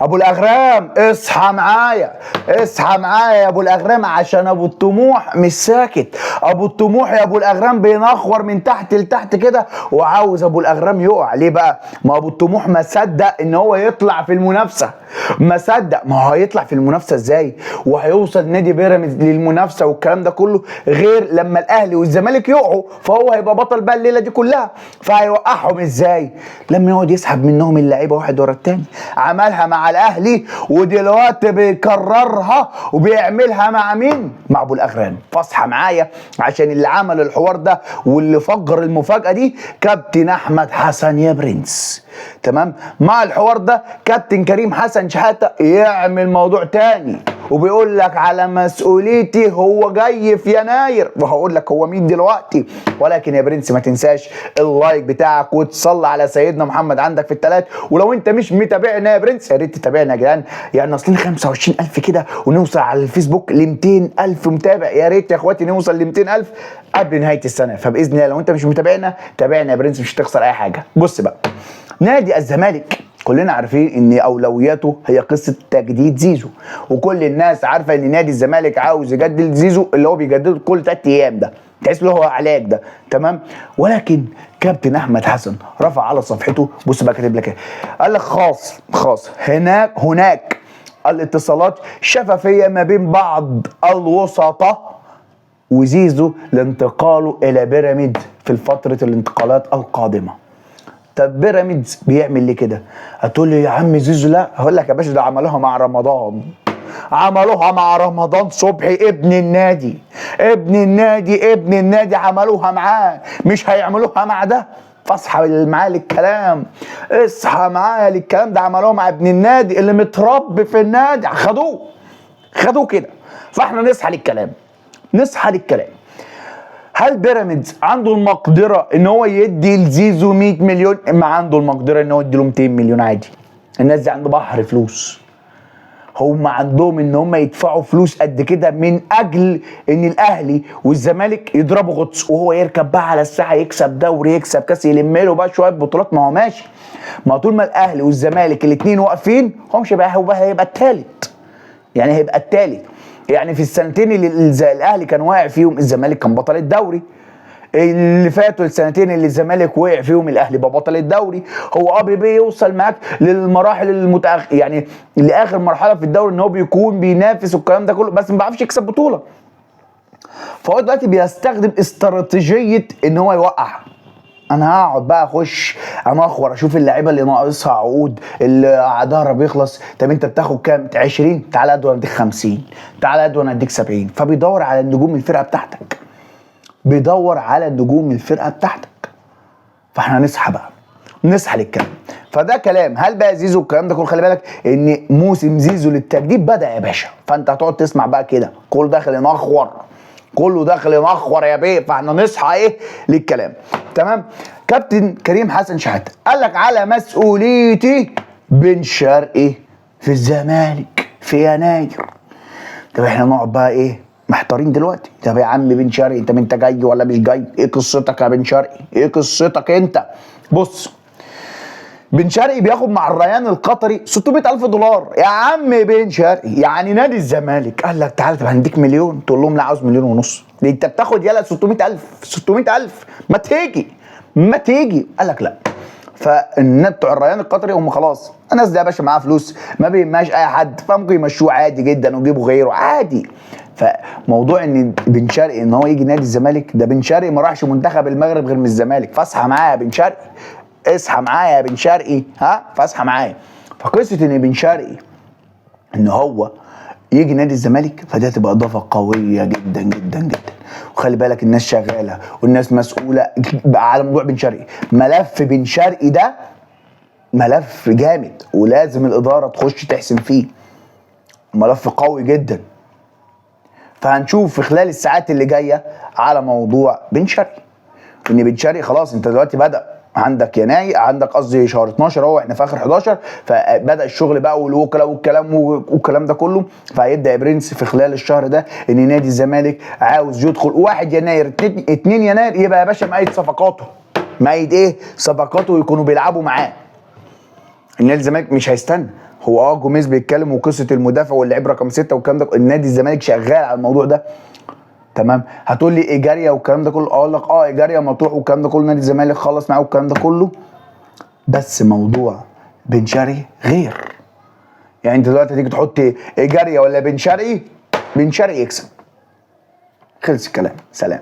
ابو الاغرام اصحى معايا، اصحى معايا يا ابو الاغرام، عشان ابو الطموح مش ساكت. ابو الطموح يا ابو الاغرام بينخور من تحت لتحت كده، وعاوز ابو الاغرام يقع. ليه بقى؟ ما ابو الطموح ما صدق ان هو يطلع في المنافسه، ما صدق. ما هو هيطلع في المنافسه ازاي وهيوصل نادي بيراميدز للمنافسه والكلام ده كله غير لما الاهلي والزمالك يقعوا؟ فهو هيبقى بطل بقى الليله دي كلها. فهيوقعهم ازاي؟ لما يقعد يسحب منهم اللعيبه واحد ورا التاني. عملها مع الاهلي ودلوقتي بيكررها وبيعملها مع مين؟ مع ابو الاغرام. فاصحى معايا، عشان اللي عمل الحوار ده واللي فجر المفاجاه دي كابتن احمد حسن يا برنس. تمام؟ مع الحوار ده كابتن كريم حسن شحاته يعمل موضوع تاني وبيقول لك على مسؤوليتي، هو جاي في يناير وهقول لك هو مين دلوقتي. ولكن يا برنس ما تنساش اللايك بتاعك وتصلي على سيدنا محمد عندك في التلات. ولو انت مش متابعنا يا برنس يا ريت تتابعنا يا جدعان، يعني ناقصين 25,000 كده ونوصل على الفيسبوك ل 200,000 متابع. يا ريت يا اخواتي نوصل ل 200,000 قبل نهايه السنه. فباذن الله لو انت مش متابعنا تابعنا يا برنس، مش هتخسر اي حاجه. بص بقى، نادي الزمالك كلنا عارفين ان اولوياته هي قصه تجديد زيزو، وكل الناس عارفه ان نادي الزمالك عاوز يجدد زيزو اللي هو بيجدده كل 3 ايام، ده تحس له هو علاج ده. تمام؟ ولكن كابتن احمد حسن رفع على صفحته، بص بقى كاتب لك ايه، قال لك خاص هناك الاتصالات شفافيه ما بين بعض الوسطاء وزيزو لانتقاله الى بيراميدز في فتره الانتقالات القادمه. طب بيراميدز بيعمل ليه كده؟ هتقول لي يا عم زيزو لا، هقول لك يا باشا ده عملوها مع رمضان، عملوها مع رمضان صبحي ابن النادي عملوها معاه، مش هيعملوها مع ده. فاصحى معايا للكلام، اصحى معايا للكلام ده، عملوها مع ابن النادي اللي متربي في النادي، خدوه كده. فاحنا نصحى للكلام. هل بيراميدز عنده المقدره ان هو يدي لزيزو 100 مليون؟ ما عنده المقدره ان هو يدي له 200 مليون عادي. الناس دي عنده بحر فلوس، هم عندهم ان هم يدفعوا فلوس قد كده من اجل ان الاهلي والزمالك يضربوا غطس، وهو يركب بقى على الساحه، يكسب دوري، يكسب كاس، يلم له بقى شويه بطولات. ما هو ماشي، ما طول ما الاهلي والزمالك الاثنين واقفين هو مش هيبقى الثالث، يعني هيبقى الثالث. يعني في السنتين اللي الاهلي كان واقع فيهم الزمالك كان بطل الدوري، اللي فاتوا السنتين اللي الزمالك وقع فيهم الاهلي بقى بطل الدوري. هو بيوصل معاك للمراحل يعني لاخر مرحله في الدوري ان هو بيكون بينافس والكلام ده كله، بس ما بيعرفش يكسب بطوله. فهو دلوقتي بيستخدم استراتيجيه ان هو يوقع. انا هقعد بقى اخش امخور اشوف اللعيبه اللي ناقصها عقود، اللي عقدها بيخلص. طب انت بتاخد كام؟ 20؟ تعالى قد وانا اديك 50، تعالى قد وانا اديك 70. فبيدور على النجوم الفرقه بتاعتك، فاحنا نصحى للكلام. فده كلام. هل بقى زيزو الكلام ده كله؟ خلي بالك ان موسم زيزو للتجديد بدا يا باشا، فانت هتقعد تسمع بقى كده كله داخل ينخور يا بيه. فاحنا نصحى للكلام. تمام؟ كابتن كريم حسن شحاته قال لك على مسؤوليتي بن شرقي في الزمالك في يناير. طب احنا نقعد بقى محتارين دلوقتي. طب يا عم بن شرقي انت جاي ولا مش جاي؟ ايه قصتك يا بن شرقي؟ ايه قصتك انت؟ بص، بن شرقي بياخد مع الريان القطري 600,000 دولار. يا عم بن شرقي يعني نادي الزمالك قال لك تعالى طب هنديك مليون، تقول لهم لا عاوز 1.5 مليون. انت بتاخد يلا 600,000 ما تيجي قال لك لا. فالناس بتوع الريان القطري هم خلاص الناس دي يا باشا معاها فلوس، ما بيهمهاش اي حد، فممكن يمشوه عادي جدا ويجيبوا غيره عادي. فموضوع ان بن شرقي ان هو يجي نادي الزمالك، ده بن شرقي ما راحش منتخب المغرب غير من الزمالك. فاصحى معايا يا بن شرقي، اصحى معايا يا بن شرقي، فاصحى معايا. فقصه ان بن شرقي ان هو يجي نادي الزمالك فدي هتبقى اضافه قويه جدا جدا جدا. وخلي بالك الناس شغاله والناس مسؤوله على موضوع بن شرقي. ملف بن شرقي ده ملف جامد ولازم الاداره تخش تحسم فيه، ملف قوي جدا. فهنشوف في خلال الساعات اللي جايه على موضوع بن شرقي، ان بن شرقي خلاص انت دلوقتي بدأ عندك يناير، عندك قصدي شهر 12 اهو، احنا في اخر 11، فبدا الشغل بقى والوكلاء والكلام ده كله. فهيبدا يا برنس في خلال الشهر ده ان نادي الزمالك عاوز يدخل 1 يناير 2 يناير يبقى يا باشا مقيد صفقاته، ويكونوا بيلعبوا معاه. النادي الزمالك مش هيستنى، هو جوميز بيتكلم وقصه المدافع واللعيب رقم 6 والكلام ده، النادي الزمالك شغال على الموضوع ده. تمام. هتقول لي ايجاريا والكلام ده كله، اقول لك ايجاريا مطروح والكلام ده كله، نادي الزمالك خلص معاه والكلام ده كله. بس موضوع بن شرقي غير. يعني انت دلوقتي هتيجي تحط ايجاريا ولا بن شرقي، بن شرقي يكسب. خلص الكلام، سلام.